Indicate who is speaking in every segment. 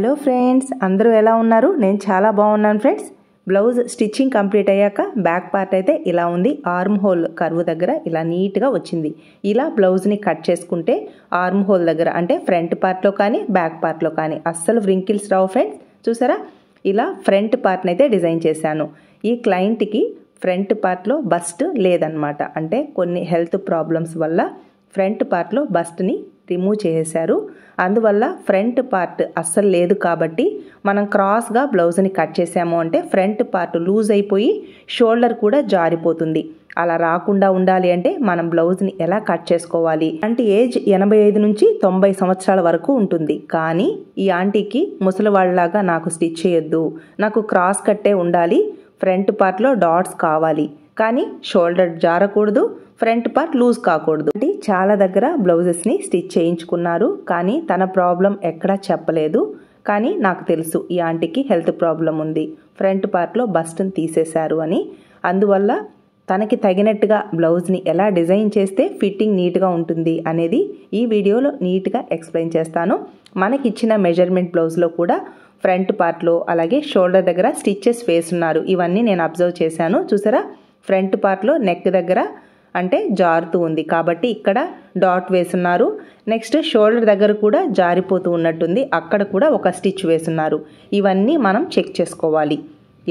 Speaker 1: Hello friends, అందరూ ఎలా ఉన్నారు? నేను చాలా బాగున్నాను ఫ్రెండ్స్. బ్లౌజ్ స్టిచ్చింగ్ కంప్లీట్ అయ్యాక బ్యాక్ పార్ట్ అయితే ఇలా ఉంది. ఆర్మ్ హోల్ కర్వ్ దగ్గర ఇలా నీట్గా వచ్చింది. ఇలా బ్లౌజ్ని కట్ చేసుకుంటే ఆర్మ్ హోల్ దగ్గర అంటే ఫ్రంట్ పార్ట్లో కానీ బ్యాక్ పార్ట్లో కానీ అస్సలు వ్రింకిల్స్ రావు ఫ్రెండ్స్. చూసారా, ఇలా ఫ్రంట్ పార్ట్ని అయితే డిజైన్ చేశాను. ఈ క్లయింట్కి ఫ్రంట్ పార్ట్లో బస్ట్ లేదనమాట. అంటే కొన్ని హెల్త్ ప్రాబ్లమ్స్ వల్ల ఫ్రంట్ పార్ట్లో బస్ట్ని రిమూవ్ చేసేశారు. అందువల్ల ఫ్రంట్ పార్ట్ అస్సలు లేదు కాబట్టి మనం క్రాస్గా బ్లౌజ్ని కట్ చేసాము అంటే ఫ్రంట్ పార్ట్ లూజ్ అయిపోయి షోల్డర్ కూడా జారిపోతుంది. అలా రాకుండా ఉండాలి అంటే మనం బ్లౌజ్ని ఎలా కట్ చేసుకోవాలి అంటే ఏజ్ 85 నుంచి 90 సంవత్సరాల వరకు ఉంటుంది. కానీ ఈ ఆంటీకి ముసలివాళ్ళలాగా నాకు స్టిచ్ చేయొద్దు, నాకు క్రాస్ కట్టే ఉండాలి, ఫ్రంట్ పార్ట్లో డాట్స్ కావాలి, కానీ షోల్డర్ జారకూడదు, ఫ్రంట్ పార్ట్ లూజ్ కాకూడదు. చాలా దగ్గర బ్లౌజెస్ని స్టిచ్ చేయించుకున్నారు, కానీ తన ప్రాబ్లం ఎక్కడా చెప్పలేదు. కానీ నాకు తెలుసు ఈ ఆంటీకి హెల్త్ ప్రాబ్లం ఉంది, ఫ్రంట్ పార్ట్లో బస్ట్ని తీసేశారు అని. అందువల్ల తనకి తగినట్టుగా బ్లౌజ్ని ఎలా డిజైన్ చేస్తే ఫిట్టింగ్ నీట్గా ఉంటుంది అనేది ఈ వీడియోలో నీట్గా ఎక్స్ప్లెయిన్ చేస్తాను. మనకిచ్చిన మెజర్మెంట్ బ్లౌజ్లో కూడా ఫ్రంట్ పార్ట్లో అలాగే షోల్డర్ దగ్గర స్టిచ్చెస్ వేసున్నారు. ఇవన్నీ నేను అబ్జర్వ్ చేశాను. చూసారా, ఫ్రంట్ పార్ట్లో నెక్ దగ్గర అంటే జారుతూ ఉంది కాబట్టి ఇక్కడ డాట్ వేసున్నారు. నెక్స్ట్ షోల్డర్ దగ్గర కూడా జారిపోతూ ఉన్నట్టుంది, అక్కడ కూడా ఒక స్టిచ్ వేసున్నారు. ఇవన్నీ మనం చెక్ చేసుకోవాలి.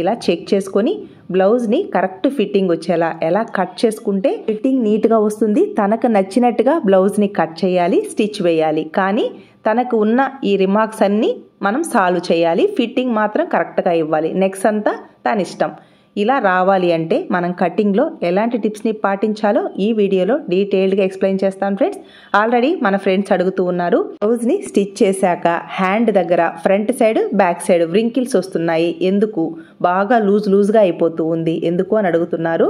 Speaker 1: ఇలా చెక్ చేసుకొని బ్లౌజ్ని కరెక్ట్ ఫిట్టింగ్ వచ్చేలా ఎలా కట్ చేసుకుంటే ఫిట్టింగ్ నీట్గా వస్తుంది. తనకు నచ్చినట్టుగా బ్లౌజ్ని కట్ చేయాలి, స్టిచ్ వేయాలి. కానీ తనకు ఉన్న ఈ రిమార్క్స్ అన్నీ మనం సాల్వ్ చేయాలి. ఫిట్టింగ్ మాత్రం కరెక్ట్గా ఇవ్వాలి. నెక్స్ట్ అంతా తన ఇష్టం. ఇలా రావాలి అంటే మనం కటింగ్లో ఎలాంటి టిప్స్ని పాటించాలో ఈ వీడియోలో డీటెయిల్డ్గా ఎక్స్ప్లెయిన్ చేస్తాను ఫ్రెండ్స్. ఆల్రెడీ మన ఫ్రెండ్స్ అడుగుతూ ఉన్నారు, బ్లౌజ్ని స్టిచ్ చేశాక హ్యాండ్ దగ్గర front side back side wrinkles వస్తున్నాయి, ఎందుకు, బాగా లూజ్గా అయిపోతూ ఉంది ఎందుకు అని అడుగుతున్నారు.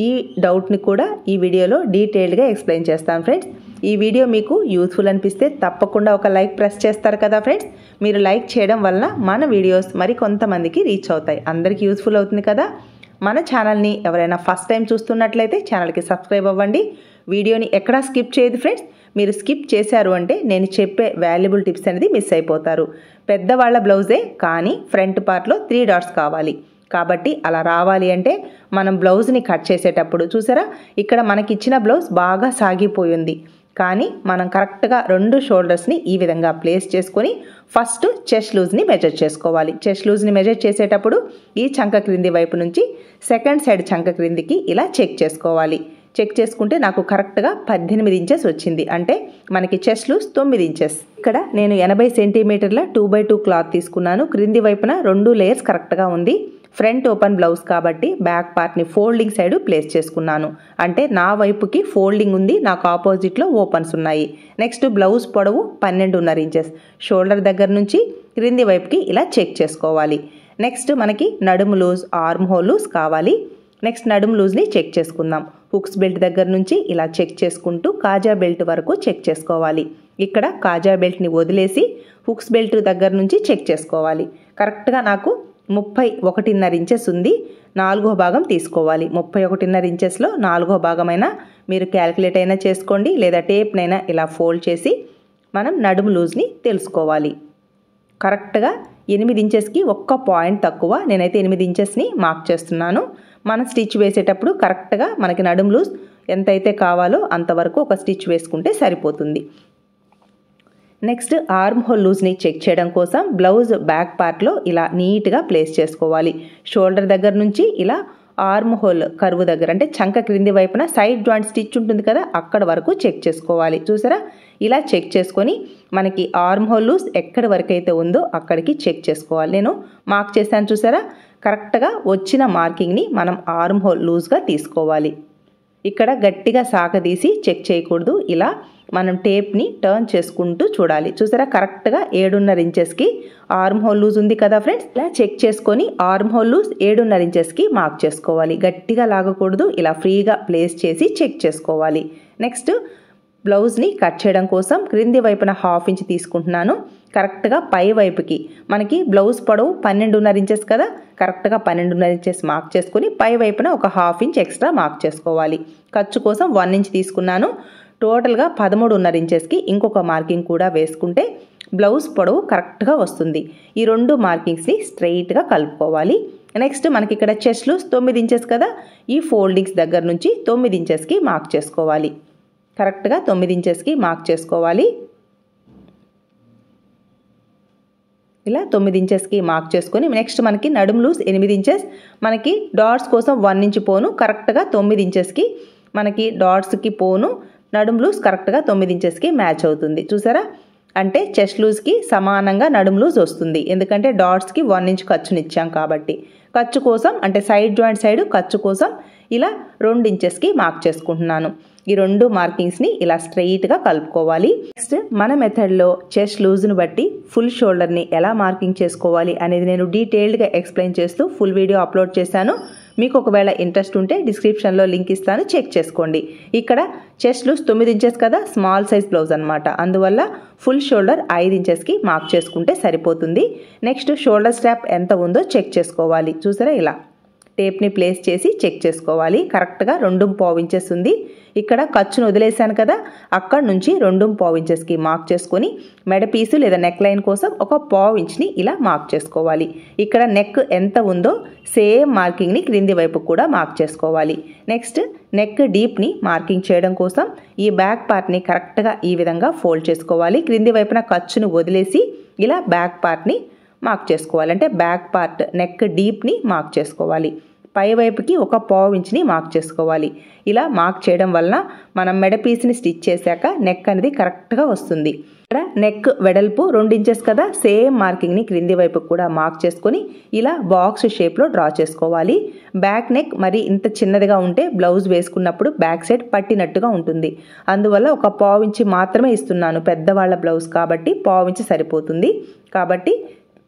Speaker 1: ఈ డౌట్ని కూడా ఈ వీడియోలో డీటెయిల్డ్గా ఎక్స్ప్లెయిన్ చేస్తాను ఫ్రెండ్స్. ఈ వీడియో మీకు యూస్ఫుల్ అనిపిస్తే తప్పకుండా ఒక లైక్ ప్రెస్ చేస్తారు కదా ఫ్రెండ్స్. మీరు లైక్ చేయడం వల్ల మన వీడియోస్ మరి కొంతమందికి రీచ్ అవుతాయి, అందరికీ యూస్ఫుల్ అవుతుంది కదా. మన ఛానల్ని ఎవరైనా ఫస్ట్ టైం చూస్తున్నట్లయితే ఛానల్కి సబ్స్క్రైబ్ అవ్వండి. వీడియోని ఎక్కడా స్కిప్ చేయదు ఫ్రెండ్స్. మీరు స్కిప్ చేశారు అంటే నేను చెప్పే వాల్యుబుల్ టిప్స్ అనేది మిస్ అయిపోతారు. పెద్దవాళ్ళ బ్లౌజే కానీ ఫ్రంట్ పార్ట్లో 3 డాట్స్ కావాలి కాబట్టి అలా రావాలి అంటే మనం బ్లౌజ్ని కట్ చేసేటప్పుడు చూసారా, ఇక్కడ మనకిచ్చిన బ్లౌజ్ బాగా సాగిపోయింది. కానీ మనం కరెక్ట్గా 2 షోల్డర్స్ని ఈ విధంగా ప్లేస్ చేసుకొని ఫస్ట్ చెస్ట్ లూజ్ని మెజర్ చేసుకోవాలి. చెస్ట్ లూజ్ని మెజర్ చేసేటప్పుడు ఈ చంక క్రింది వైపు నుంచి సెకండ్ సైడ్ చంక క్రిందికి ఇలా చెక్ చేసుకోవాలి. చెక్ చేసుకుంటే నాకు కరెక్ట్గా 18 ఇంచెస్ వచ్చింది. అంటే మనకి చెస్ట్ లూజ్ 9 ఇంచెస్. ఇక్కడ నేను 80 సెంటీమీటర్ల 2x2 క్లాత్ తీసుకున్నాను. క్రింది వైపున 2 లేయర్స్ కరెక్ట్గా ఉంది. ఫ్రంట్ ఓపెన్ బ్లౌజ్ కాబట్టి బ్యాక్ పార్ట్ని ఫోల్డింగ్ సైడ్ ప్లేస్ చేసుకున్నాను. అంటే నా వైపుకి ఫోల్డింగ్ ఉంది, నాకు ఆపోజిట్లో ఓపెన్స్ ఉన్నాయి. నెక్స్ట్ బ్లౌజ్ పొడవు 12.5 ఇంచెస్. షోల్డర్ దగ్గర నుంచి క్రింది వైపుకి ఇలా చెక్ చేసుకోవాలి. నెక్స్ట్ మనకి నడుము లూజ్, ఆర్మ్ హోల్ లూజ్ కావాలి. నెక్స్ట్ నడుము లూజ్ని చెక్ చేసుకుందాం. హుక్స్ బెల్ట్ దగ్గర నుంచి ఇలా చెక్ చేసుకుంటూ కాజా బెల్ట్ వరకు చెక్ చేసుకోవాలి. ఇక్కడ కాజా బెల్ట్ని వదిలేసి హుక్స్ బెల్ట్ దగ్గర నుంచి చెక్ చేసుకోవాలి. కరెక్ట్గా నాకు 31.5 ఇంచెస్ ఉంది. 4వ భాగం తీసుకోవాలి. 31.5 ఇంచెస్లో 4వ భాగమైనా మీరు క్యాలిక్యులేట్ అయినా చేసుకోండి, లేదా టేప్నైనా ఇలా ఫోల్డ్ చేసి మనం నడుము లూజ్ని తెలుసుకోవాలి. కరెక్ట్గా 8 ఇంచెస్కి ఒక్క పాయింట్ తక్కువ, నేనైతే 8 ఇంచెస్ని మార్క్ చేస్తున్నాను. మనం స్టిచ్ వేసేటప్పుడు కరెక్ట్గా మనకి నడుము లూజ్ ఎంతైతే కావాలో అంతవరకు ఒక స్టిచ్ వేసుకుంటే సరిపోతుంది. నెక్స్ట్ ఆర్మ్ హోల్ లూజ్ని చెక్ చేయడం కోసం బ్లౌజ్ బ్యాక్ పార్ట్లో ఇలా నీట్గా ప్లేస్ చేసుకోవాలి. షోల్డర్ దగ్గర నుంచి ఇలా ఆర్మ్ హోల్ కర్వ్ దగ్గర అంటే చంక క్రింది వైపున సైడ్ జాయింట్ స్టిచ్ ఉంటుంది కదా, అక్కడ వరకు చెక్ చేసుకోవాలి. చూసారా, ఇలా చెక్ చేసుకొని మనకి ఆర్మ్ హోల్ లూజ్ ఎక్కడి వరకు అయితే ఉందో అక్కడికి చెక్ చేసుకోవాలి. నేను మార్క్ చేశాను చూసారా, కరెక్ట్గా వచ్చిన మార్కింగ్ని మనం ఆర్మ్ హోల్ లూజ్గా తీసుకోవాలి. ఇక్కడ గట్టిగా సాగదీసి చెక్ చేయకూడదు. ఇలా మనం టేప్ని టర్న్ చేసుకుంటూ చూడాలి. చూసారా, కరెక్ట్గా 7.5 ఇంచెస్కి ఆర్మ్ హోల్ లూజ్ ఉంది కదా ఫ్రెండ్స్. ఇలా చెక్ చేసుకొని ఆర్మ్ హోల్ లూజ్ 7.5 ఇంచెస్కి మార్క్ చేసుకోవాలి. గట్టిగా లాగకూడదు, ఇలా ఫ్రీగా ప్లేస్ చేసి చెక్ చేసుకోవాలి. నెక్స్ట్ బ్లౌజ్ని కట్ చేయడం కోసం క్రింది వైపున 1/2 ఇంచ్ తీసుకుంటున్నాను. కరెక్ట్గా పై వైపుకి మనకి బ్లౌజ్ పొడవు 12.5 ఇంచెస్ కదా, కరెక్ట్గా 12.5 ఇంచెస్ మార్క్ చేసుకుని పై వైపున ఒక 1/2 ఇంచ్ ఎక్స్ట్రా మార్క్ చేసుకోవాలి. ఖర్చు కోసం 1 ఇంచ్ తీసుకున్నాను. టోటల్గా 13.5 ఇంచెస్కి ఇంకొక మార్కింగ్ కూడా వేసుకుంటే బ్లౌజ్ పొడవు కరెక్ట్గా వస్తుంది. ఈ 2 మార్కింగ్స్ని స్ట్రైట్గా కలుపుకోవాలి. నెక్స్ట్ మనకి ఇక్కడ చెస్ట్ లూజ్ 9 ఇంచెస్ కదా, ఈ ఫోల్డింగ్స్ దగ్గర నుంచి 9 ఇంచెస్కి మార్క్ చేసుకోవాలి. కరెక్ట్గా 9 ఇంచెస్కి మార్క్ చేసుకోవాలి. ఇలా 9 ఇంచెస్కి మార్క్ చేసుకొని నెక్స్ట్ మనకి నడుము లూజ్ 8 ఇంచెస్, మనకి డాట్స్ కోసం 1 ఇంచ్ పోను, కరెక్ట్గా 9 ఇంచెస్కి మనకి డాట్స్కి పోను, నడుము లూజ్ కరెక్ట్గా 9 ఇంచెస్కి మ్యాచ్ అవుతుంది. చూసారా, అంటే చెస్ట్ లూజ్కి సమానంగా నడుము లూజ్ వస్తుంది. ఎందుకంటే డాట్స్కి 1 ఇంచ్ ఖర్చునిచ్చాం కాబట్టి. ఖర్చు కోసం అంటే సైడ్ జాయింట్ సైడ్ ఖర్చు కోసం ఇలా 2 ఇంచెస్కి మార్క్ చేసుకుంటున్నాను. ఈ 2 మార్కింగ్స్ని ఇలా స్ట్రెయిట్గా కలుపుకోవాలి. నెక్స్ట్ మన మెథడ్లో చెస్ట్ లూజ్ను బట్టి ఫుల్ షోల్డర్ని ఎలా మార్కింగ్ చేసుకోవాలి అనేది నేను డీటెయిల్డ్గా ఎక్స్ప్లెయిన్ చేస్తూ ఫుల్ వీడియో అప్లోడ్ చేశాను. మీకు ఒకవేళ ఇంట్రెస్ట్ ఉంటే డిస్క్రిప్షన్లో లింక్ ఇస్తాను, చెక్ చేసుకోండి. ఇక్కడ చెస్ట్ లూజ్ 9 ఇంచెస్ కదా, స్మాల్ సైజ్ బ్లౌజ్ అనమాట. అందువల్ల ఫుల్ షోల్డర్ 5 ఇంచెస్కి మార్క్ చేసుకుంటే సరిపోతుంది. నెక్స్ట్ షోల్డర్ స్ట్రాప్ ఎంత ఉందో చెక్ చేసుకోవాలి. చూసారా, ఇలా టేప్ని ప్లేస్ చేసి చెక్ చేసుకోవాలి. కరెక్ట్గా 2.5 ఇంచెస్ ఉంది. ఇక్కడ ఖర్చును వదిలేశాను కదా, అక్కడ నుంచి 2.5 ఇంచెస్కి మార్క్ చేసుకొని మెడ పీసు లేదా నెక్ లైన్ కోసం ఒక 1/2 ఇంచ్ని ఇలా మార్క్ చేసుకోవాలి. ఇక్కడ నెక్ ఎంత ఉందో సేమ్ మార్కింగ్ని క్రింది వైపు కూడా మార్క్ చేసుకోవాలి. నెక్స్ట్ నెక్ డీప్ని మార్కింగ్ చేయడం కోసం ఈ బ్యాక్ పార్ట్ని కరెక్ట్గా ఈ విధంగా ఫోల్డ్ చేసుకోవాలి. క్రింది వైపున ఖర్చును వదిలేసి ఇలా బ్యాక్ పార్ట్ని మార్క్ చేసుకోవాలి. అంటే బ్యాక్ పార్ట్ నెక్ డీప్ని మార్క్ చేసుకోవాలి. పై వైపుకి ఒక 1/2 ఇంచ్ని మార్క్ చేసుకోవాలి. ఇలా మార్క్ చేయడం వలన మనం మెడ పీస్ని స్టిచ్ చేశాక నెక్ అనేది కరెక్ట్గా వస్తుంది. ఇక్కడ నెక్ వెడల్పు 2 ఇంచెస్ కదా, సేమ్ మార్కింగ్ని క్రింది వైపు కూడా మార్క్ చేసుకొని ఇలా బాక్స్ షేప్లో డ్రా చేసుకోవాలి. బ్యాక్ నెక్ మరి ఇంత చిన్నదిగా ఉంటే బ్లౌజ్ వేసుకున్నప్పుడు బ్యాక్ సైడ్ పట్టినట్టుగా ఉంటుంది. అందువల్ల ఒక 1/2 ఇంచ్ మాత్రమే ఇస్తున్నాను. పెద్దవాళ్ళ బ్లౌజ్ కాబట్టి 1/2 ఇంచ్ సరిపోతుంది. కాబట్టి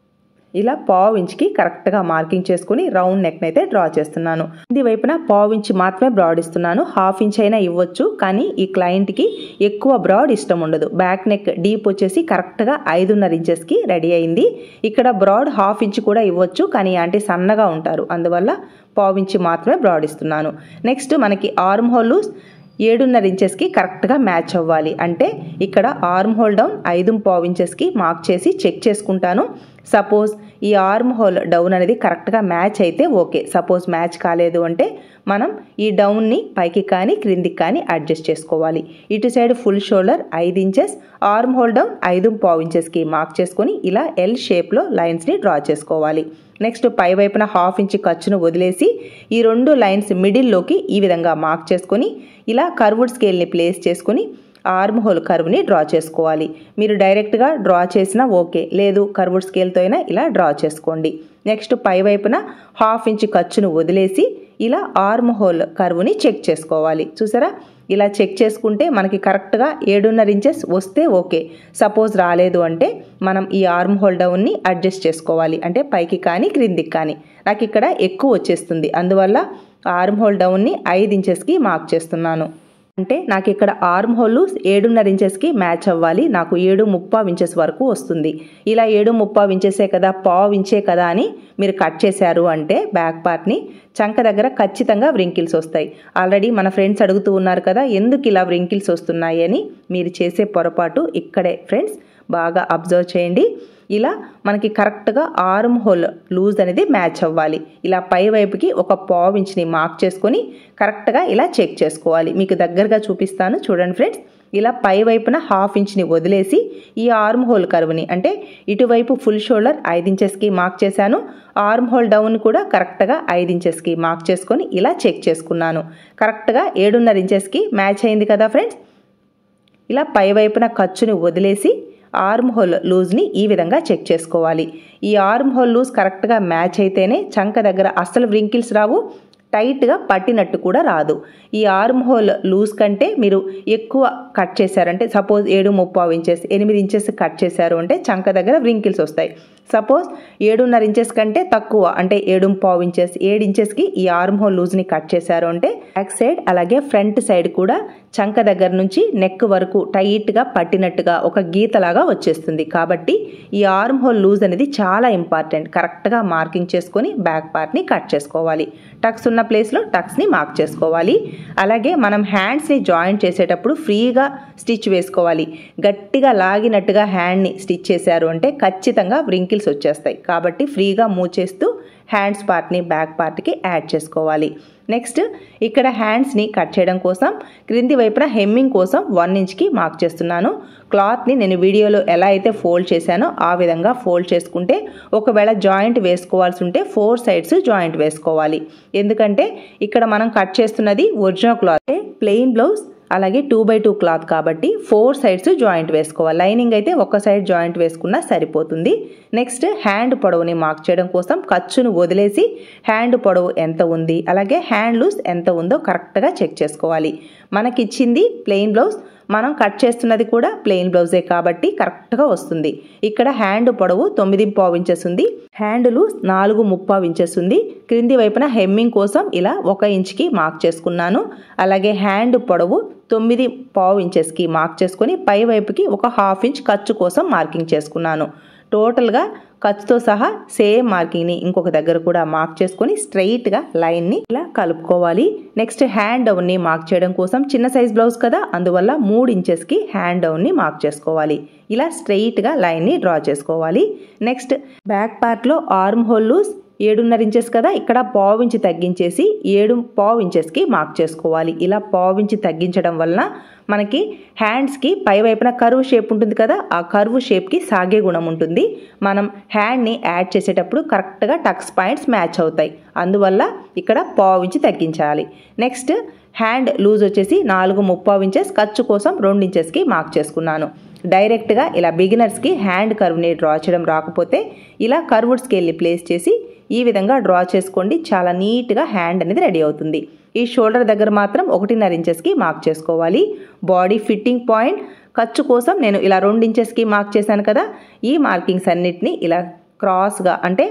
Speaker 1: ఇలా 1/2 ఇంచ్కి కరెక్ట్గా మార్కింగ్ చేసుకుని రౌండ్ నెక్ అయితే డ్రా చేస్తున్నాను. కింది వైపున 1/2 ఇంచ్ మాత్రమే బ్రాడ్ ఇస్తున్నాను. 1/2 ఇంచ్ అయినా ఇవ్వచ్చు, కానీ ఈ క్లయింట్కి ఎక్కువ బ్రాడ్ ఇష్టం ఉండదు. బ్యాక్ నెక్ డీప్ వచ్చేసి కరెక్ట్గా 5.5 ఇంచెస్కి రెడీ అయింది. ఇక్కడ బ్రాడ్ 1/2 ఇంచ్ కూడా ఇవ్వచ్చు, కానీ అంటే సన్నగా ఉంటారు. అందువల్ల 1/2 ఇంచ్ మాత్రమే బ్రాడ్ ఇస్తున్నాను. నెక్స్ట్ మనకి ఆర్మ్ హోల్ లూజ్ 7.5 ఇంచెస్కి కరెక్ట్గా మ్యాచ్ అవ్వాలి. అంటే ఇక్కడ ఆర్మ్ హోల్ డౌన్ 5.5 ఇంచెస్కి మార్క్ చేసి చెక్ చేసుకుంటాను. సపోజ్ ఈ ఆర్మ్ హోల్ డౌన్ అనేది కరెక్ట్గా మ్యాచ్ అయితే ఓకే. సపోజ్ మ్యాచ్ కాలేదు అంటే మనం ఈ డౌన్ని పైకి కానీ క్రిందికి కానీ అడ్జస్ట్ చేసుకోవాలి. ఇటు side full shoulder 5 inches, arm hole down 5.5 ఇంచెస్కి మార్క్ చేసుకొని ఇలా ఎల్ షేప్లో లైన్స్ని డ్రా చేసుకోవాలి. నెక్స్ట్ పై వైపున 1/2 ఇంచ్ ఖర్చును వదిలేసి ఈ 2 లైన్స్ మిడిల్లోకి ఈ విధంగా మార్క్ చేసుకొని ఇలా కర్వ్డ్ స్కేల్ని ప్లేస్ చేసుకొని ఆర్మ్ హోల్ కర్వ్ని డ్రా చేసుకోవాలి. మీరు డైరెక్ట్గా డ్రా చేసినా ఓకే, లేదు కర్వ్డ్ స్కేల్తో అయినా ఇలా డ్రా చేసుకోండి. నెక్స్ట్ పై వైపున 1/2 ఇంచ్ ఖర్చును వదిలేసి ఇలా ఆర్మ్ హోల్ కర్వ్ని చెక్ చేసుకోవాలి. చూసారా, ఇలా చెక్ చేసుకుంటే మనకి కరెక్ట్గా 7.5 ఇంచెస్ వస్తే ఓకే. సపోజ్ రాలేదు అంటే మనం ఈ ఆర్మ్ హోల్ డౌన్ని అడ్జస్ట్ చేసుకోవాలి. అంటే పైకి కానీ క్రిందికి కానీ. నాకు ఇక్కడ ఎక్కువ వచ్చేస్తుంది, అందువల్ల ఆర్మ్ హోల్ డౌన్ని 5 ఇంచెస్కి మార్క్ చేస్తున్నాను. అంటే నాకు ఇక్కడ ఆర్మ్ హోల్ 7.5 ఇంచెస్కి మ్యాచ్ అవ్వాలి. నాకు 7.5 ఇంచెస్ వరకు వస్తుంది. ఇలా 7.5 ఇంచెసే కదా, 1/2 ఇంచే కదా అని మీరు కట్ చేశారు అంటే బ్యాక్ పార్ట్ని చంక దగ్గర ఖచ్చితంగా వ్రింకిల్స్ వస్తాయి. ఆల్రెడీ మన ఫ్రెండ్స్ అడుగుతూ ఉన్నారు కదా, ఎందుకు ఇలా వ్రింకిల్స్ వస్తున్నాయి అని. మీరు చేసే పొరపాటు ఇక్కడే ఫ్రెండ్స్, బాగా అబ్జర్వ్ చేయండి. ఇలా మనకి కరెక్ట్గా ఆర్మ్ హోల్ లూజ్ అనేది మ్యాచ్ అవ్వాలి. ఇలా పై వైపుకి ఒక 1/2 ఇంచ్ని మార్క్ చేసుకొని కరెక్ట్గా ఇలా చెక్ చేసుకోవాలి. మీకు దగ్గరగా చూపిస్తాను చూడండి ఫ్రెండ్స్. ఇలా పై వైపున 1/2 ఇంచ్ని వదిలేసి ఈ ఆర్మ్ హోల్ కర్వ్ని అంటే ఇటువైపు ఫుల్ షోల్డర్ 5 ఇంచెస్కి మార్క్ చేశాను. ఆర్మ్ హోల్ డౌన్ కూడా కరెక్ట్గా 5 ఇంచెస్కి మార్క్ చేసుకొని ఇలా చెక్ చేసుకున్నాను. కరెక్ట్గా 7.5 ఇంచెస్కి మ్యాచ్ అయింది కదా ఫ్రెండ్స్. ఇలా పై వైపున ఖర్చుని వదిలేసి ఆర్మ్ హోల్ లూజ్ని ఈ విధంగా చెక్ చేసుకోవాలి. ఈ ఆర్మ్ హోల్ లూజ్ కరెక్ట్గా మ్యాచ్ అయితేనే చంక దగ్గర అస్సలు వ్రింకిల్స్ రావు, టైట్గా పట్టినట్టు కూడా రాదు. ఈ ఆర్మ్ హోల్ లూజ్ కంటే మీరు ఎక్కువ కట్ చేశారంటే సపోజ్ 7.5 ఇంచెస్ 8 ఇంచెస్ కట్ చేశారు అంటే చంక దగ్గర వ్రింకిల్స్ వస్తాయి. సపోజ్ 7.5 ఇంచెస్ కంటే తక్కువ అంటే 7.5 ఇంచెస్ 7 ఇంచెస్కి ఈ ఆర్మ్ హోల్ లూజ్ని కట్ చేశారు అంటే బ్యాక్ సైడ్ అలాగే ఫ్రంట్ సైడ్ కూడా చంక దగ్గర నుంచి నెక్ వరకు టైట్గా పట్టినట్టుగా ఒక గీతలాగా వచ్చేస్తుంది. కాబట్టి ఈ ఆర్మ్ హోల్ లూజ్ అనేది చాలా ఇంపార్టెంట్. కరెక్ట్గా మార్కింగ్ చేసుకొని బ్యాక్ పార్ట్ని కట్ చేసుకోవాలి. టక్స్ ఉన్న ప్లేస్లో టక్స్ని మార్క్ చేసుకోవాలి. అలాగే మనం హ్యాండ్స్ని జాయింట్ చేసేటప్పుడు ఫ్రీగా స్టిచ్ వేసుకోవాలి. గట్టిగా లాగినట్టుగా హ్యాండ్ని స్టిచ్ చేశారు అంటే ఖచ్చితంగా వ్రింకిల్స్ వచ్చేస్తాయి. కాబట్టి ఫ్రీగా మూవ్ చేస్తూ హ్యాండ్స్ పార్ట్ని బ్యాక్ పార్ట్కి యాడ్ చేసుకోవాలి. నెక్స్ట్ ఇక్కడ హ్యాండ్స్ని కట్ చేయడం కోసం క్రింది వైపున హెమ్మింగ్ కోసం 1 ఇంచ్కి మార్క్ చేస్తున్నాను. క్లాత్ని నేను వీడియోలో ఎలా అయితే ఫోల్డ్ చేశానో ఆ విధంగా ఫోల్డ్ చేసుకుంటే ఒకవేళ జాయింట్ వేసుకోవాల్సి ఉంటే 4 సైడ్స్ జాయింట్ వేసుకోవాలి. ఎందుకంటే ఇక్కడ మనం కట్ చేస్తున్నది ఒరిజినల్ క్లాత్ ప్లెయిన్ బ్లౌజ్ అలాగే 2x2 క్లాత్ కాబట్టి 4 సైడ్స్ జాయింట్ వేసుకోవాలి. లైనింగ్ అయితే ఒక సైడ్ జాయింట్ వేసుకున్నా సరిపోతుంది. నెక్స్ట్ హ్యాండ్ పొడవుని మార్క్ చేయడం కోసం ఖర్చును వదిలేసి హ్యాండ్ పొడవు ఎంత ఉంది అలాగే హ్యాండ్ లూజ్ ఎంత ఉందో కరెక్ట్గా చెక్ చేసుకోవాలి. మనకిచ్చింది ప్లెయిన్ బ్లౌజ్, మనం కట్ చేస్తున్నది కూడా ప్లెయిన్ బ్లౌజే కాబట్టి కరెక్ట్గా వస్తుంది. ఇక్కడ హ్యాండ్ పొడవు 9.5 ఇంచెస్ ఉంది, హ్యాండ్ లూజ్ 4.5 ఇంచెస్ ఉంది. క్రింది వైపున హెమ్మింగ్ కోసం ఇలా 1 ఇంచ్కి మార్క్ చేసుకున్నాను. అలాగే హ్యాండ్ పొడవు 9.5 ఇంచెస్కి మార్క్ చేసుకొని పై వైపుకి ఒక 1/2 ఇంచ్ ఖర్చు కోసం మార్కింగ్ చేసుకున్నాను. టోటల్గా ఖర్చుతో సహా సేమ్ మార్కింగ్ని ఇంకొక దగ్గర కూడా మార్క్ చేసుకొని స్ట్రైట్గా లైన్ని ఇలా కలుపుకోవాలి. నెక్స్ట్ హ్యాండ్ డౌన్ని మార్క్ చేయడం కోసం చిన్న సైజ్ బ్లౌజ్ కదా అందువల్ల 3 ఇంచెస్కి హ్యాండ్ డౌన్ని మార్క్ చేసుకోవాలి. ఇలా స్ట్రైట్గా లైన్ని డ్రా చేసుకోవాలి. నెక్స్ట్ బ్యాక్ పార్ట్లో ఆర్మ్ హోల్ లూజ్ 7.5 ఇంచెస్ కదా ఇక్కడ 1/2 ఇంచ్ తగ్గించేసి 7.5 ఇంచెస్కి మార్క్ చేసుకోవాలి. ఇలా 1/2 ఇంచ్ తగ్గించడం వలన మనకి హ్యాండ్స్కి పై వైపున కర్వ్ షేప్ ఉంటుంది కదా ఆ కర్వ్ షేప్కి సాగే గుణం ఉంటుంది. మనం హ్యాండ్ని యాడ్ చేసేటప్పుడు కరెక్ట్గా టక్స్ పాయింట్స్ మ్యాచ్ అవుతాయి. అందువల్ల ఇక్కడ 1/2 ఇంచ్ తగ్గించాలి. నెక్స్ట్ హ్యాండ్ లూజ్ వచ్చేసి 4.5 ఇంచెస్ ఖర్చు కోసం 2 ఇంచెస్కి మార్క్ చేసుకున్నాను. డైరెక్ట్గా ఇలా బిగినర్స్కి హ్యాండ్ కర్వ్ని డ్రా చేయడం రాకపోతే ఇలా కర్వ్డ్ స్కేల్ని ప్లేస్ చేసి ఈ విధంగా డ్రా చేసుకోండి. చాలా నీట్గా హ్యాండ్ అనేది రెడీ అవుతుంది. ఈ షోల్డర్ దగ్గర మాత్రం 1.5 ఇంచెస్కి మార్క్ చేసుకోవాలి. బాడీ ఫిట్టింగ్ పాయింట్ ఖర్చు కోసం నేను ఇలా 2 ఇంచెస్కి మార్క్ చేశాను కదా ఈ మార్కింగ్స్ అన్నిటిని ఇలా క్రాస్గా అంటే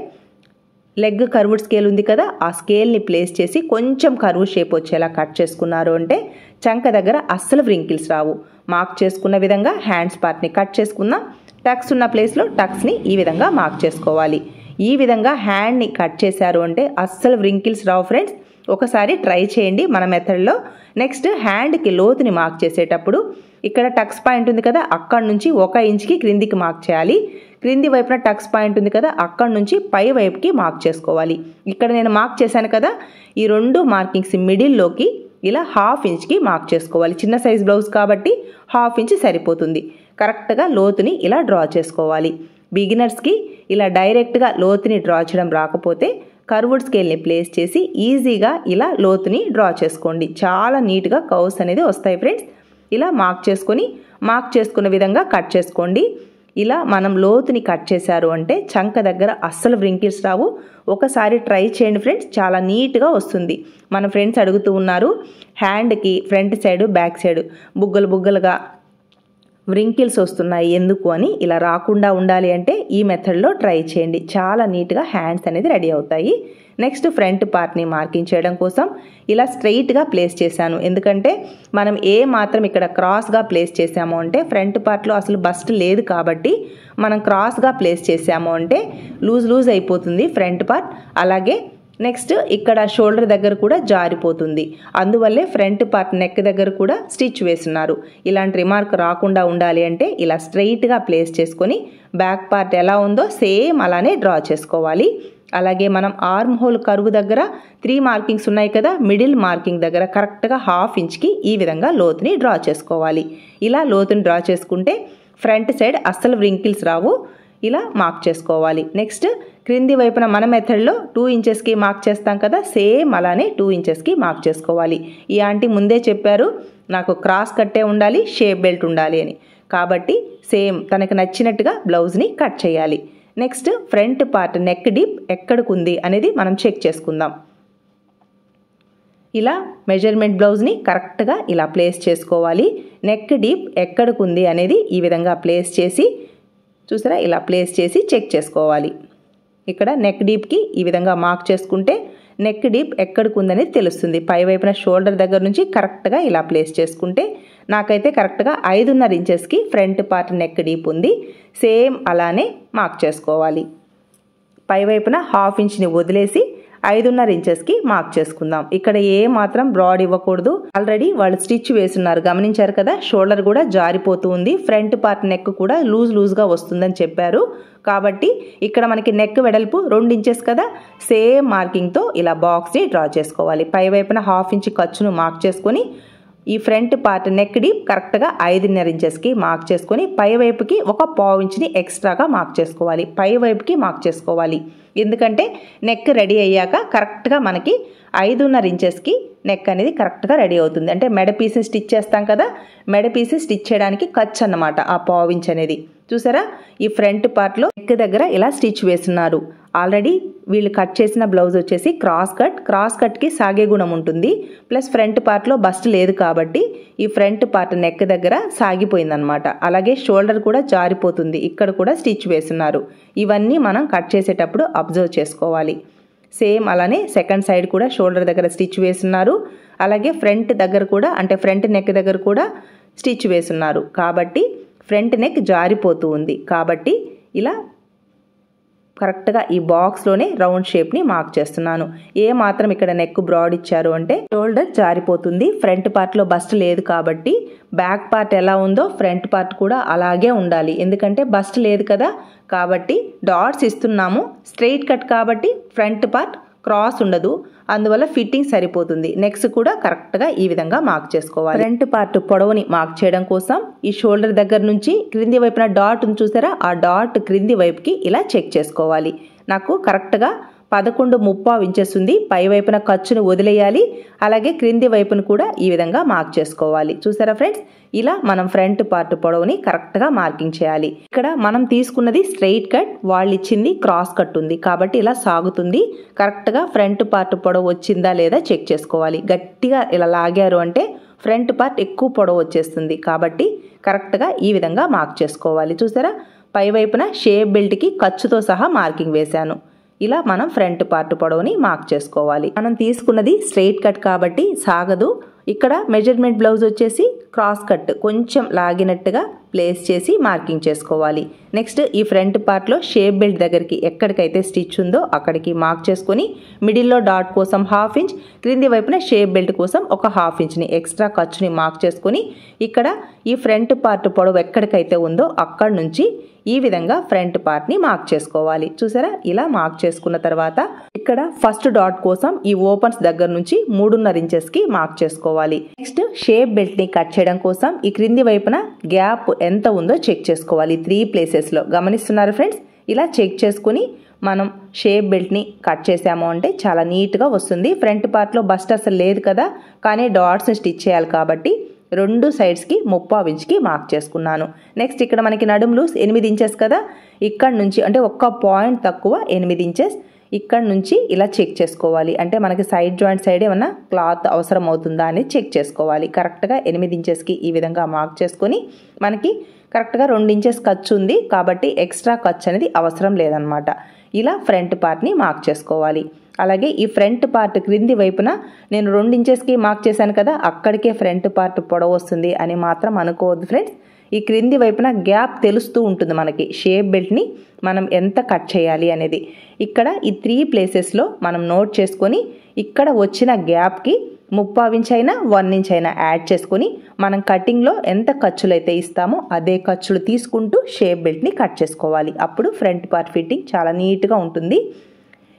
Speaker 1: లెగ్ కర్వ్డ్ స్కేల్ ఉంది కదా ఆ స్కేల్ని ప్లేస్ చేసి కొంచెం కర్వ్ షేప్ వచ్చేలా కట్ చేసుకున్నారు అంటే చంక దగ్గర అస్సలు వ్రింకిల్స్ రావు. మార్క్ చేసుకున్న విధంగా హ్యాండ్స్ పార్ట్ని కట్ చేసుకుందాం. టక్స్ ఉన్న ప్లేస్లో టక్స్ని ఈ విధంగా మార్క్ చేసుకోవాలి. ఈ విధంగా హ్యాండ్ని కట్ చేశారు అంటే అస్సలు వ్రింకిల్స్ రావు ఫ్రెండ్స్. ఒకసారి ట్రై చేయండి మన మెథడ్లో. నెక్స్ట్ హ్యాండ్కి లోతుని మార్క్ చేసేటప్పుడు ఇక్కడ టక్స్ పాయింట్ ఉంది కదా అక్కడ నుంచి 1 ఇంచ్కి క్రిందికి మార్క్ చేయాలి. క్రింది వైపున టక్స్ పాయింట్ ఉంది కదా అక్కడ నుంచి పై వైపుకి మార్క్ చేసుకోవాలి. ఇక్కడ నేను మార్క్ చేశాను కదా ఈ 2 మార్కింగ్స్ మిడిల్లోకి ఇలా 1/2 ఇంచ్కి మార్క్ చేసుకోవాలి. చిన్న సైజ్ బ్లౌజ్ కాబట్టి 1/2 ఇంచ్ సరిపోతుంది. కరెక్ట్గా లోతుని ఇలా డ్రా చేసుకోవాలి. బిగినర్స్కి ఇలా డైరెక్ట్గా లోతుని డ్రా చేయడం రాకపోతే కర్వ్డ్ స్కేల్ని ప్లేస్ చేసి ఈజీగా ఇలా లోతుని డ్రా చేసుకోండి. చాలా నీట్గా కర్వ్స్ అనేది వస్తాయి ఫ్రెండ్స్. ఇలా మార్క్ చేసుకున్న విధంగా కట్ చేసుకోండి. ఇలా మనం లోతుని కట్ చేశారు అంటే చంక దగ్గర అస్సలు వ్రింకిల్స్ రావు. ఒకసారి ట్రై చేయండి ఫ్రెండ్స్, చాలా నీట్గా వస్తుంది. మన ఫ్రెండ్స్ అడుగుతూ ఉన్నారు హ్యాండ్కి ఫ్రంట్ సైడ్ బ్యాక్ సైడ్ బుగ్గలుగా వ్రింకిల్స్ వస్తున్నాయి ఎందుకు అని. ఇలా రాకుండా ఉండాలి అంటే ఈ మెథడ్లో ట్రై చేయండి. చాలా నీట్గా హ్యాండ్స్ అనేది రెడీ అవుతాయి. నెక్స్ట్ ఫ్రంట్ పార్ట్ని మార్కింగ్ చేయడం కోసం ఇలా స్ట్రైట్గా ప్లేస్ చేశాను. ఎందుకంటే మనం ఏ మాత్రం ఇక్కడ క్రాస్గా ప్లేస్ చేసాము అంటే ఫ్రంట్ పార్ట్లో అసలు బస్ట్ లేదు కాబట్టి మనం క్రాస్గా ప్లేస్ చేసాము అంటే లూజ్ అయిపోతుంది ఫ్రంట్ పార్ట్. అలాగే నెక్స్ట్ ఇక్కడ షోల్డర్ దగ్గర కూడా జారిపోతుంది. అందువల్లే ఫ్రంట్ పార్ట్ నెక్ దగ్గర కూడా స్టిచ్ వేస్తున్నారు. ఇలాంటి రిమార్క్ రాకుండా ఉండాలి అంటే ఇలా స్ట్రైట్గా ప్లేస్ చేసుకొని బ్యాక్ పార్ట్ ఎలా ఉందో సేమ్ అలానే డ్రా చేసుకోవాలి. అలాగే మనం ఆర్మ్ హోల్ కర్వ్ దగ్గర 3 మార్కింగ్స్ ఉన్నాయి కదా మిడిల్ మార్కింగ్ దగ్గర కరెక్ట్గా 1/2 ఇంచ్కి ఈ విధంగా లోతుని డ్రా చేసుకోవాలి. ఇలా లోతుని డ్రా చేసుకుంటే ఫ్రంట్ సైడ్ అస్సలు వ్రింకిల్స్ రావు. ఇలా మార్క్ చేసుకోవాలి. నెక్స్ట్ క్రింది వైపున మన మెథడ్లో 2 ఇంచెస్కి మార్క్ చేస్తాం కదా సేమ్ అలానే 2 ఇంచెస్కి మార్క్ చేసుకోవాలి. ఈ ఆంటీ ముందే చెప్పారు నాకు క్రాస్ కట్టే ఉండాలి షేప్ బెల్ట్ ఉండాలి అని. కాబట్టి సేమ్ తనకు నచ్చినట్టుగా బ్లౌజ్ని కట్ చేయాలి. Next front part neck deep ఎక్కడికి ఉంది అనేది మనం చెక్ చేసుకుందాం. ఇలా మెజర్మెంట్ బ్లౌజ్ని కరెక్ట్గా ఇలా ప్లేస్ చేసుకోవాలి. నెక్ డీప్ ఎక్కడికి ఉంది అనేది ఈ విధంగా ప్లేస్ చేసి చూసారా ఇలా ప్లేస్ చేసి చెక్ చేసుకోవాలి. ఇక్కడ నెక్ డీప్కి ఈ విధంగా మార్క్ చేసుకుంటే నెక్ డీప్ ఎక్కడికి ఉందనేది తెలుస్తుంది. పై వైపున షోల్డర్ దగ్గర నుంచి కరెక్ట్గా ఇలా ప్లేస్ చేసుకుంటే నాకైతే కరెక్ట్గా 5.5 ఇంచెస్కి ఫ్రంట్ పార్ట్ నెక్ డీప్ ఉంది. సేమ్ అలానే మార్క్ చేసుకోవాలి. పై వైపున 1/2 ఇంచ్ని వదిలేసి 5.5 ఇంచెస్కి మార్క్ చేసుకుందాం. ఇక్కడ ఏ మాత్రం బ్రాడ్ ఇవ్వకూడదు. ఆల్రెడీ వాళ్ళు స్టిచ్ వేసున్నారు, గమనించారు కదా. షోల్డర్ కూడా జారిపోతూ ఉంది, ఫ్రంట్ పార్ట్ నెక్ కూడా లూజ్గా వస్తుందని చెప్పారు. కాబట్టి ఇక్కడ మనకి నెక్ వెడల్పు 2 ఇంచెస్ కదా. సేమ్ మార్కింగ్తో ఇలా బాక్స్ని డ్రా చేసుకోవాలి. పై వైపున 1/2 ఇంచ్ ఖర్చును మార్క్ చేసుకొని ఈ ఫ్రంట్ పార్ట్ నెక్ డీప్ కరెక్ట్గా 5.5 ఇంచెస్కి మార్క్ చేసుకొని పై వైపుకి 1/4 ఇంచ్ని ఎక్స్ట్రాగా మార్క్ చేసుకోవాలి. పై వైపుకి మార్క్ చేసుకోవాలి, ఎందుకంటే నెక్ రెడీ అయ్యాక కరెక్ట్గా మనకి 5.5 ఇంచెస్కి నెక్ అనేది కరెక్ట్గా రెడీ అవుతుంది. అంటే మెడ పీస్ని స్టిచ్ చేస్తాం కదా, మెడ పీస్ స్టిచ్ చేయడానికి ఖర్చు అన్నమాట ఆ 1/4 ఇంచ్ అనేది. చూసారా, ఈ ఫ్రంట్ పార్ట్లో నెక్ దగ్గర ఇలా స్టిచ్ వేస్తున్నారు. ఆల్రెడీ వీళ్ళు కట్ చేసిన బ్లౌజ్ వచ్చేసి క్రాస్ కట్కి సాగే గుణం ఉంటుంది. ప్లస్ ఫ్రంట్ పార్ట్లో బస్ట్ లేదు కాబట్టి ఈ ఫ్రంట్ పార్ట్ నెక్ దగ్గర సాగిపోయిందనమాట. అలాగే షోల్డర్ కూడా జారిపోతుంది, ఇక్కడ కూడా స్టిచ్ వేస్తున్నారు. ఇవన్నీ మనం కట్ చేసేటప్పుడు అబ్జర్వ్ చేసుకోవాలి. సేమ్ అలానే సెకండ్ సైడ్ కూడా షోల్డర్ దగ్గర స్టిచ్ వేస్తున్నారు. అలాగే ఫ్రంట్ దగ్గర కూడా, అంటే ఫ్రంట్ నెక్ దగ్గర కూడా స్టిచ్ వేస్తున్నారు. కాబట్టి ఫ్రంట్ నెక్ జారిపోతూ ఉంది. కాబట్టి ఇలా కరెక్ట్గా ఈ బాక్స్లోనే రౌండ్ షేప్ని మార్క్ చేస్తున్నాను. ఏ మాత్రం ఇక్కడ నెక్ బ్రాడ్ ఇచ్చారు అంటే షోల్డర్ జారిపోతుంది. ఫ్రంట్ పార్ట్లో బస్ట్ లేదు కాబట్టి బ్యాక్ పార్ట్ ఎలా ఉందో ఫ్రంట్ పార్ట్ కూడా అలాగే ఉండాలి. ఎందుకంటే బస్ట్ లేదు కదా, కాబట్టి డాట్స్ ఇస్తున్నాము. స్ట్రెయిట్ కట్ కాబట్టి ఫ్రంట్ పార్ట్ క్రాస్ ఉండదు, అందువల్ల ఫిట్టింగ్ సరిపోతుంది. నెక్స్ట్ కూడా కరెక్ట్గా ఈ విధంగా మార్క్ చేసుకోవాలి. ఫ్రంట్ పార్ట్ పొడవుని మార్క్ చేయడం కోసం ఈ షోల్డర్ దగ్గర నుంచి క్రింది వైపున డాట్ ఉంది చూసారా, ఆ డాట్ క్రింది వైపుకి ఇలా చెక్ చేసుకోవాలి. నాకు కరెక్ట్గా 11.3 ఇంచెస్ ఉంది. పై వైపున ఖర్చును వదిలేయాలి. అలాగే క్రింది వైపును కూడా ఈ విధంగా మార్క్ చేసుకోవాలి. చూసారా ఫ్రెండ్స్, ఇలా మనం ఫ్రంట్ పార్ట్ పొడవుని కరెక్ట్గా మార్కింగ్ చేయాలి. ఇక్కడ మనం తీసుకున్నది స్ట్రెయిట్ కట్, వాళ్ళు ఇచ్చింది క్రాస్ కట్ ఉంది కాబట్టి ఇలా సాగుతుంది. కరెక్ట్గా ఫ్రంట్ పార్ట్ పొడవు వచ్చిందా లేదా చెక్ చేసుకోవాలి. గట్టిగా ఇలా లాగారు అంటే ఫ్రంట్ పార్ట్ ఎక్కువ పొడవు వచ్చేస్తుంది. కాబట్టి కరెక్ట్గా ఈ విధంగా మార్క్ చేసుకోవాలి. చూసారా, పై వైపున షేప్ బెల్ట్కి ఖర్చుతో సహా మార్కింగ్ వేశాను. ఇలా మనం ఫ్రంట్ పార్ట్ పొడవుని మార్క్ చేసుకోవాలి. మనం తీసుకున్నది స్ట్రెయిట్ కట్ కాబట్టి సాగదు. ఇక్కడ మెజర్మెంట్ బ్లౌజ్ వచ్చేసి క్రాస్ కట్, కొంచెం లాగినట్టుగా ప్లేస్ చేసి మార్కింగ్ చేసుకోవాలి. నెక్స్ట్ ఈ ఫ్రంట్ పార్ట్లో షేప్ బెల్ట్ దగ్గరికి ఎక్కడికైతే స్టిచ్ ఉందో అక్కడికి మార్క్ చేసుకొని మిడిల్లో డాట్ కోసం 1/2 ఇంచ్, క్రింది వైపున షేప్ బెల్ట్ కోసం 1/2 ఇంచ్ని ఎక్స్ట్రా ఖర్చుని మార్క్ చేసుకొని ఇక్కడ ఈ ఫ్రంట్ పార్ట్ పొడవు ఎక్కడికైతే ఉందో అక్కడి నుంచి ఈ విధంగా ఫ్రంట్ పార్ట్ని మార్క్ చేసుకోవాలి. చూసారా, ఇలా మార్క్ చేసుకున్న తర్వాత ఇక్కడ ఫస్ట్ డాట్ కోసం ఈ ఓపెన్స్ దగ్గర నుంచి 3.5 ఇంచెస్కి మార్క్ చేసుకోవాలి. నెక్స్ట్ షేప్ బెల్ట్ని కట్ చేయడం కోసం ఈ క్రింది వైపున గ్యాప్ ఎంత ఉందో చెక్ చేసుకోవాలి. 3 ప్లేసెస్లో గమనిస్తున్నారు ఫ్రెండ్స్. ఇలా చెక్ చేసుకుని మనం షేప్ బెల్ట్ని కట్ చేసాము అంటే చాలా నీట్గా వస్తుంది. ఫ్రంట్ పార్ట్లో బస్ట్ అసలు లేదు కదా, కానీ డాట్స్ని స్టిచ్ చేయాలి కాబట్టి 2 సైడ్స్కి 3/4 ఇంచ్కి మార్క్ చేసుకున్నాను. నెక్స్ట్ ఇక్కడ మనకి నడుము లూస్ 8 ఇంచెస్ కదా, ఇక్కడ నుంచి అంటే 1 పాయింట్ తక్కువ 8 ఇంచెస్ ఇక్కడ నుంచి ఇలా చెక్ చేసుకోవాలి. అంటే మనకి సైడ్ జాయింట్ సైడ్ ఏమన్నా క్లాత్ అవసరం అవుతుందా అని చెక్ చేసుకోవాలి. కరెక్ట్గా 8 ఇంచెస్కి ఈ విధంగా మార్క్ చేసుకొని మనకి కరెక్ట్గా 2 ఇంచెస్ ఖర్చు ఉంది కాబట్టి ఎక్స్ట్రా ఖర్చు అనేది అవసరం లేదనమాట. ఇలా ఫ్రంట్ పార్ట్ని మార్క్ చేసుకోవాలి. అలాగే ఈ ఫ్రంట్ పార్ట్ క్రింది వైపున నేను 2 ఇంచెస్కి మార్క్ చేశాను కదా, అక్కడికే ఫ్రంట్ పార్ట్ పొడవు వస్తుంది అని మాత్రం అనుకోవద్దు ఫ్రెండ్స్. ఈ క్రింది వైపున గ్యాప్ తెలుస్తూ ఉంటుంది మనకి షేప్ బెల్ట్ని మనం ఎంత కట్ చేయాలి అనేది. ఇక్కడ ఈ 3 ప్లేసెస్లో మనం నోట్ చేసుకొని ఇక్కడ వచ్చిన గ్యాప్కి 3/4 ఇంచ్ అయినా 1 ఇంచ్ అయినా యాడ్ చేసుకొని మనం కటింగ్లో ఎంత ఖర్చులు అయితే ఇస్తామో అదే ఖర్చులు తీసుకుంటూ షేప్ బెల్ట్ని కట్ చేసుకోవాలి. అప్పుడు ఫ్రంట్ పార్ట్ ఫిట్టింగ్ చాలా నీట్గా ఉంటుంది.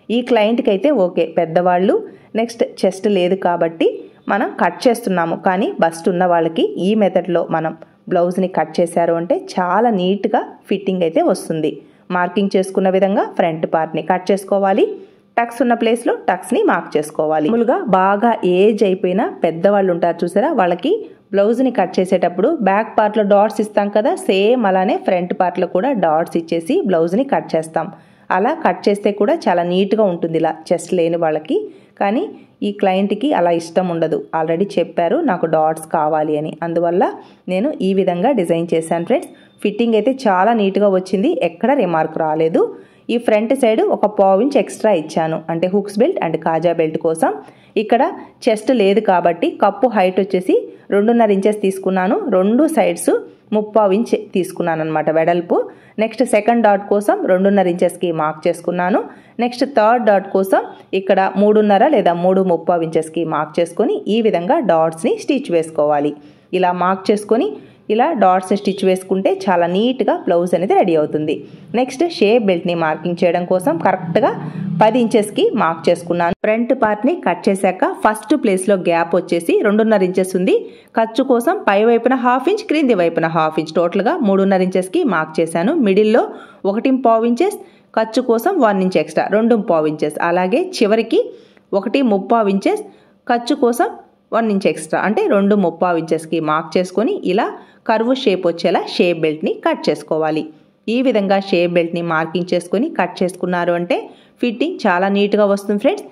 Speaker 1: ఈ క్లయింట్కి అయితే ఓకే, పెద్దవాళ్ళు, నెక్స్ట్ చెస్ట్ లేదు కాబట్టి మనం కట్ చేస్తున్నాము. కానీ బస్ట్ ఉన్న వాళ్ళకి ఈ మెథడ్లో మనం బ్లౌజ్ని కట్ చేశారు అంటే చాలా నీట్గా ఫిట్టింగ్ అయితే వస్తుంది. మార్కింగ్ చేసుకున్న విధంగా ఫ్రంట్ పార్ట్ని కట్ చేసుకోవాలి. టక్స్ ఉన్న ప్లేస్లో టక్స్ని మార్క్ చేసుకోవాలి. మామూలుగా బాగా ఏజ్ అయిపోయిన పెద్దవాళ్ళు ఉంటారు చూసారా, వాళ్ళకి బ్లౌజ్ని కట్ చేసేటప్పుడు బ్యాక్ పార్ట్లో డాట్స్ ఇస్తాం కదా, సేమ్ అలానే ఫ్రంట్ పార్ట్లో కూడా డాట్స్ ఇచ్చేసి బ్లౌజ్ని కట్ చేస్తాం. అలా కట్ చేస్తే కూడా చాలా నీట్గా ఉంటుంది ఇలా చెస్ట్ లేని వాళ్ళకి. కానీ ఈ క్లయింట్కి అలా ఇష్టం ఉండదు, ఆల్రెడీ చెప్పారు నాకు డాట్స్ కావాలి అని, అందువల్ల నేను ఈ విధంగా డిజైన్ చేశాను ఫ్రెండ్స్. ఫిట్టింగ్ అయితే చాలా నీట్గా వచ్చింది, ఎక్కడ రిమార్క్ రాలేదు. ఈ ఫ్రంట్ సైడ్ ఒక పావు ఇంచ్ ఎక్స్ట్రా ఇచ్చాను, అంటే హుక్స్ బెల్ట్ అండ్ కాజా బెల్ట్ కోసం. ఇక్కడ చెస్ట్ లేదు కాబట్టి కప్పు హైట్ వచ్చేసి 2.5 ఇంచెస్ తీసుకున్నాను. 2 సైడ్స్ 3/4 ఇంచ్ తీసుకున్నాను అనమాట వెడల్పు. నెక్స్ట్ సెకండ్ డాట్ కోసం 2.5 ఇంచెస్కి మార్క్ చేసుకున్నాను. నెక్స్ట్ థర్డ్ డాట్ కోసం ఇక్కడ 3.5 లేదా 3/3 ఇంచెస్కి మార్క్ చేసుకొని ఈ విధంగా డాట్స్ని స్టిచ్ వేసుకోవాలి. ఇలా మార్క్ చేసుకొని ఇలా డాట్స్ స్టిచ్ వేసుకుంటే చాలా నీట్గా బ్లౌజ్ అనేది రెడీ అవుతుంది. నెక్స్ట్ షేప్ బెల్ట్ని మార్కింగ్ చేయడం కోసం కరెక్ట్గా 10 ఇంచెస్కి మార్క్ చేసుకున్నాను. ఫ్రంట్ పార్ట్ని కట్ చేశాక ఫస్ట్ ప్లేస్లో గ్యాప్ వచ్చేసి 2.5 ఇంచెస్ ఉంది. ఖర్చు కోసం పై వైపున 1/2 ఇంచ్, క్రింది వైపున 1/2 ఇంచ్, టోటల్గా 3.5 ఇంచెస్కి మార్క్ చేశాను. మిడిల్లో 1.5 ఇంచెస్, ఖర్చు కోసం 1 ఇంచ్ ఎక్స్ట్రా 2.5 ఇంచెస్, అలాగే చివరికి 1.3 ఇంచెస్, ఖర్చు కోసం 1 ఇంచ్ ఎక్స్ట్రా అంటే 2.3 ఇంచెస్కి మార్క్ చేసుకొని ఇలా కర్వ్ షేప్ వచ్చేలా షేప్ బెల్ట్ని కట్ చేసుకోవాలి. ఈ విధంగా షేప్ బెల్ట్ని మార్కింగ్ చేసుకొని కట్ చేసుకున్నారు అంటే ఫిట్టింగ్ చాలా నీట్గా వస్తుంది ఫ్రెండ్స్.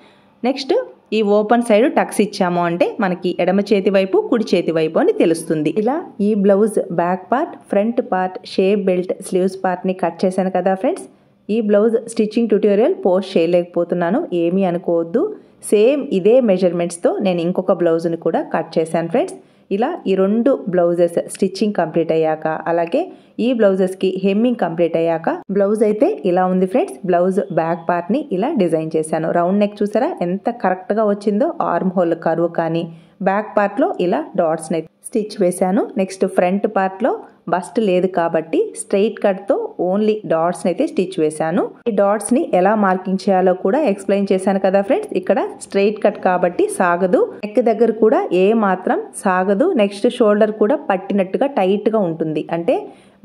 Speaker 1: నెక్స్ట్ ఈ ఓపెన్ సైడ్ టక్స్ ఇచ్చాము అంటే మనకి ఎడమ చేతి వైపు కుడి చేతి వైపు అని తెలుస్తుంది. ఇలా ఈ blouse back part, front part, shape belt, sleeves పార్ట్ని కట్ చేశాను కదా ఫ్రెండ్స్. ఈ బ్లౌజ్ స్టిచ్చింగ్ ట్యూటోరియల్ పోస్ట్ చేయలేకపోతున్నాను, ఏమీ అనుకోవద్దు. సేమ్ ఇదే మెజర్మెంట్స్తో నేను ఇంకొక బ్లౌజ్ని కూడా కట్ చేశాను ఫ్రెండ్స్. ఇలా ఈ 2 బ్లౌజెస్ స్టిచ్చింగ్ కంప్లీట్ అయ్యాక, అలాగే ఈ బ్లౌజెస్కి హెమ్మింగ్ కంప్లీట్ అయ్యాక బ్లౌజ్ అయితే ఇలా ఉంది ఫ్రెండ్స్. బ్లౌజ్ బ్యాక్ పార్ట్ని ఇలా డిజైన్ చేశాను. రౌండ్ నెక్ చూసారా ఎంత కరెక్ట్గా వచ్చిందో. ఆర్మ్ హోల్ కర్వ్ కానీ బ్యాక్ పార్ట్లో ఇలా డాట్స్ని స్టిచ్ వేశాను. నెక్స్ట్ ఫ్రంట్ పార్ట్లో బస్ట్ లేదు కాబట్టి స్ట్రైట్ కట్తో ఓన్లీ డాట్స్ని అయితే స్టిచ్ వేశాను. ఈ డాట్స్ని ఎలా మార్కింగ్ చేయాలో కూడా ఎక్స్ప్లెయిన్ చేశాను కదా ఫ్రెండ్స్. ఇక్కడ స్ట్రైట్ కట్ కాబట్టి సాగదు, నెక్ దగ్గర కూడా ఏ మాత్రం సాగదు. నెక్స్ట్ షోల్డర్ కూడా పట్టినట్టుగా టైట్గా ఉంటుంది, అంటే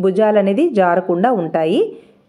Speaker 1: భుజాలు అనేది జారకుండా ఉంటాయి.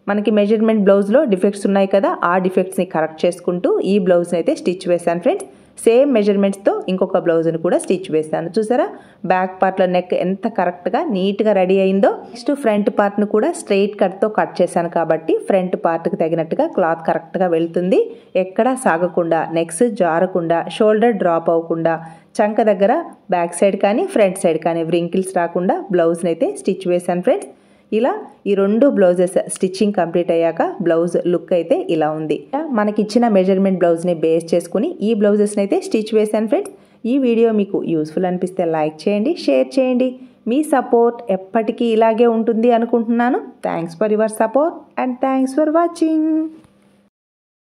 Speaker 1: మనకి మెజర్మెంట్ బ్లౌజ్లో డిఫెక్ట్స్ ఉన్నాయి కదా, ఆ డిఫెక్ట్స్ని కరెక్ట్ చేసుకుంటూ ఈ బ్లౌజ్ని అయితే స్టిచ్ వేశాను ఫ్రెండ్స్. సేమ్ మెజర్మెంట్స్తో ఇంకొక బ్లౌజ్ని కూడా స్టిచ్ వేశాను. చూసారా బ్యాక్ పార్ట్లో నెక్ ఎంత కరెక్ట్గా నీట్గా రెడీ అయిందో. నెక్స్ట్ ఫ్రంట్ పార్ట్ను కూడా స్ట్రైట్ కట్తో కట్ చేశాను కాబట్టి ఫ్రంట్ పార్ట్కి తగినట్టుగా క్లాత్ కరెక్ట్గా వెళ్తుంది. ఎక్కడా సాగకుండా, నెక్స్ జారకుండా, షోల్డర్ డ్రాప్ అవ్వకుండా, చంక దగ్గర బ్యాక్ సైడ్ కానీ ఫ్రంట్ సైడ్ కానీ వ్రింకిల్స్ రాకుండా బ్లౌజ్ని అయితే స్టిచ్ వేశాను ఫ్రెండ్స్. ఇలా ఈ 2 బ్లౌజెస్ స్టిచ్చింగ్ కంప్లీట్ అయ్యాక బ్లౌజ్ లుక్ అయితే ఇలా ఉంది. మనకిచ్చిన మెజర్మెంట్ బ్లౌజ్ని బేస్ చేసుకుని ఈ బ్లౌజెస్ని అయితే స్టిచ్ వేశాను ఫ్రెండ్స్. ఈ వీడియో మీకు యూస్ఫుల్ అనిపిస్తే లైక్ చేయండి, షేర్ చేయండి. మీ సపోర్ట్ ఎప్పటికీ ఇలాగే ఉంటుంది అనుకుంటున్నాను. Thanks for your support and thanks for watching.